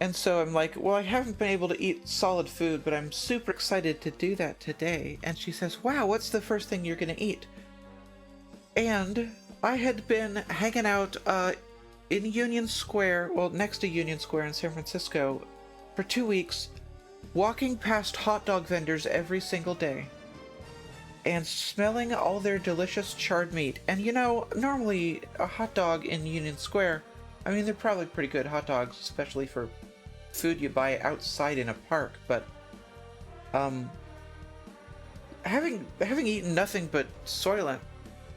And so I'm like, well, I haven't been able to eat solid food, but I'm super excited to do that today. And she says, wow, what's the first thing you're going to eat? And I had been hanging out in Union Square, well, next to Union Square in San Francisco, for 2 weeks, walking past hot dog vendors every single day and smelling all their delicious charred meat. And you know, normally a hot dog in Union Square, I mean, they're probably pretty good hot dogs, especially for food you buy outside in a park, but having eaten nothing but Soylent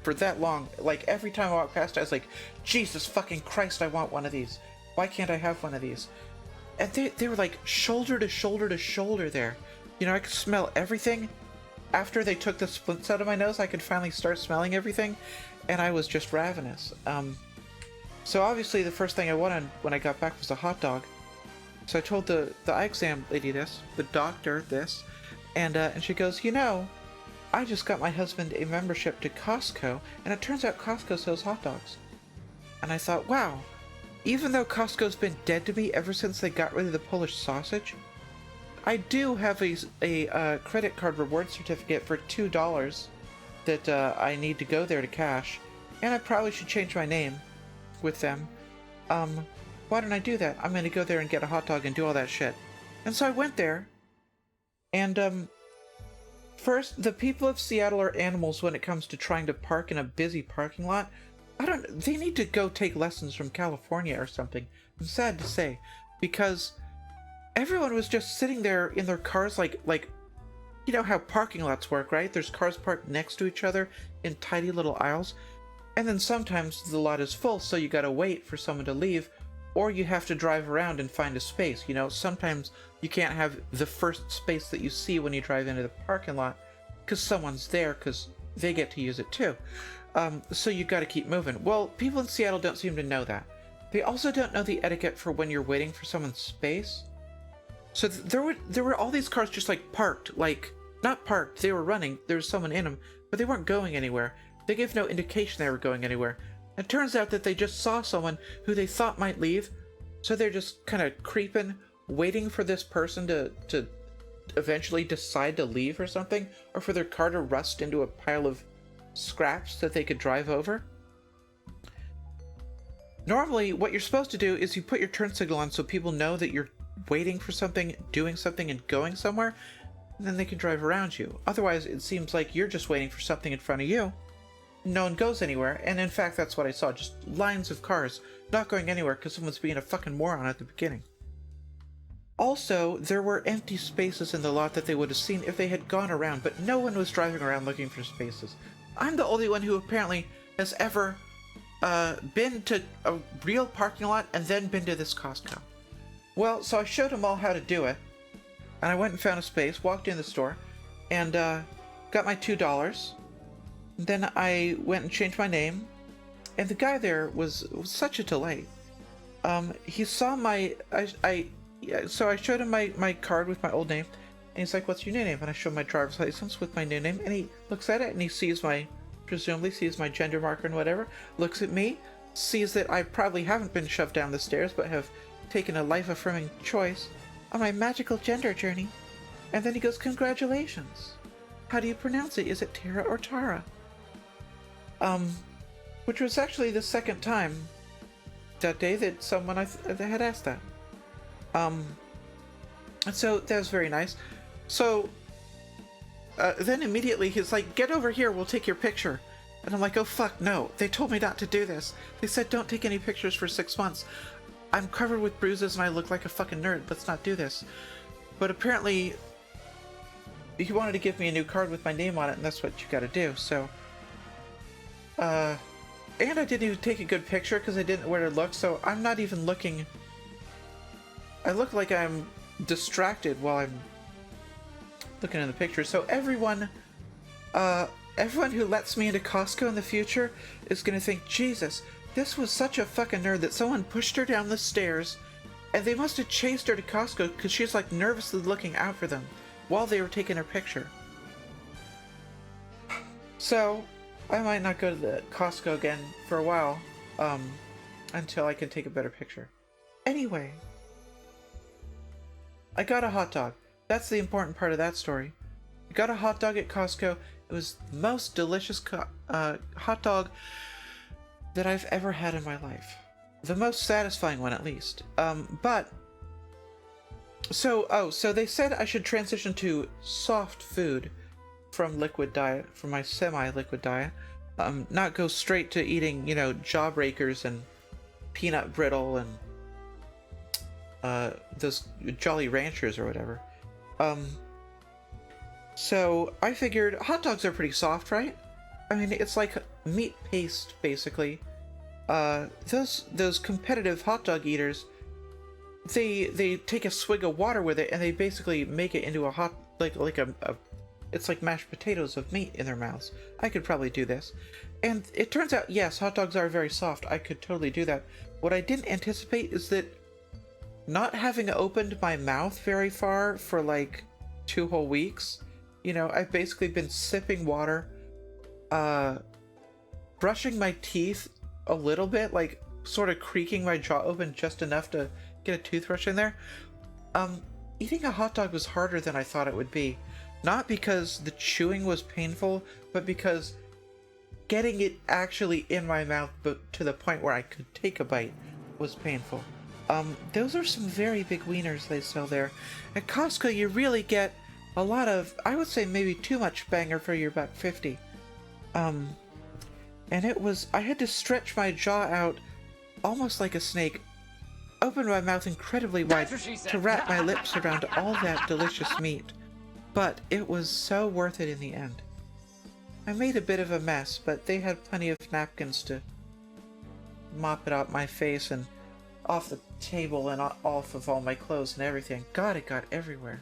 for that long, like every time I walked past, I was like, Jesus fucking Christ, I want one of these. Why can't I have one of these? And they were like shoulder to shoulder to shoulder there. You know, I could smell everything. After they took the splints out of my nose, I could finally start smelling everything, and I was just ravenous. So obviously the first thing I wanted when I got back was a hot dog. So I told the eye exam lady this, the doctor this, and she goes, you know, I just got my husband a membership to Costco, and it turns out Costco sells hot dogs. And I thought, wow, even though Costco's been dead to me ever since they got rid of the Polish sausage, I do have a credit card reward certificate for $2 that I need to go there to cash, and I probably should change my name with them. Why don't I do that? I'm gonna go there and get a hot dog and do all that shit. And so I went there, and first, the people of Seattle are animals when it comes to trying to park in a busy parking lot. They need to go take lessons from California or something. I'm sad to say, because everyone was just sitting there in their cars like, you know how parking lots work, right? There's cars parked next to each other in tiny little aisles, and then sometimes the lot is full, so you gotta wait for someone to leave, or you have to drive around and find a space. You know, sometimes you can't have the first space that you see when you drive into the parking lot, because someone's there, because they get to use it too. So you gotta keep moving. Well, people in Seattle don't seem to know that. They also don't know the etiquette for when you're waiting for someone's space. So there were all these cars just like parked, like, not parked, they were running, there was someone in them, but they weren't going anywhere. They gave no indication they were going anywhere. It turns out that they just saw someone who they thought might leave, so they're just kind of creeping, waiting for this person to eventually decide to leave or something, or for their car to rust into a pile of scraps that they could drive over. Normally, what you're supposed to do is you put your turn signal on so people know that you're waiting for something, doing something, and going somewhere, and then they can drive around you. Otherwise, it seems like you're just waiting for something in front of you. No one goes anywhere, and in fact, that's what I saw. Just lines of cars not going anywhere because someone's being a fucking moron at the beginning. Also, there were empty spaces in the lot that they would have seen if they had gone around, but no one was driving around looking for spaces. I'm the only one who apparently has ever been to a real parking lot and then been to this Costco. Well, so I showed them all how to do it, and I went and found a space, walked in the store, and got my $2. Then I went and changed my name, and the guy there was such a delight. He saw my, so I showed him my card with my old name, and he's like, what's your new name? And I showed my driver's license with my new name, and he looks at it, and he sees presumably sees my gender marker and whatever, looks at me, sees that I probably haven't been shoved down the stairs, but have taken a life-affirming choice on my magical gender journey. And then he goes, congratulations. How do you pronounce it? Is it Tara or Tara? Which was actually the second time that day that someone had asked that. And so that was very nice. So then immediately he's like, get over here, we'll take your picture. And I'm like, oh fuck no, they told me not to do this. They said don't take any pictures for 6 months. I'm covered with bruises and I look like a fucking nerd, let's not do this. But apparently he wanted to give me a new card with my name on it, and that's what you gotta do, so and I didn't even take a good picture because I didn't know where to look, so I'm not even looking. I look like I'm distracted while I'm looking in the picture. So everyone who lets me into Costco in the future is gonna think, Jesus, this was such a fucking nerd that someone pushed her down the stairs, and they must have chased her to Costco because she's like nervously looking out for them while they were taking her picture. So I might not go to the Costco again for a while, until I can take a better picture. Anyway, I got a hot dog. That's the important part of that story. I got a hot dog at Costco. It was the most delicious hot dog that I've ever had in my life. The most satisfying one, at least. So they said I should transition to soft food from liquid diet, from my semi-liquid diet. Not go straight to eating, you know, Jawbreakers and peanut brittle and those Jolly Ranchers or whatever. So I figured hot dogs are pretty soft, right? I mean, it's like meat paste, basically. Those competitive hot dog eaters, they take a swig of water with it and they basically make it into a hot, it's like mashed potatoes of meat in their mouths. I could probably do this. And it turns out, yes, hot dogs are very soft. I could totally do that. What I didn't anticipate is that not having opened my mouth very far for like 2 whole weeks, you know, I've basically been sipping water, brushing my teeth a little bit, like sort of creaking my jaw open just enough to get a toothbrush in there. Eating a hot dog was harder than I thought it would be. Not because the chewing was painful, but because getting it actually in my mouth, but to the point where I could take a bite, was painful. Those are some very big wieners they sell there. At Costco, you really get a lot of, I would say maybe too much banger for your $1.50. And it was, I had to stretch my jaw out almost like a snake, open my mouth incredibly wide to wrap my lips around all that delicious meat. But it was so worth it in the end. I made a bit of a mess, but they had plenty of napkins to mop it out my face and off the table and off of all my clothes and everything. God, it got everywhere.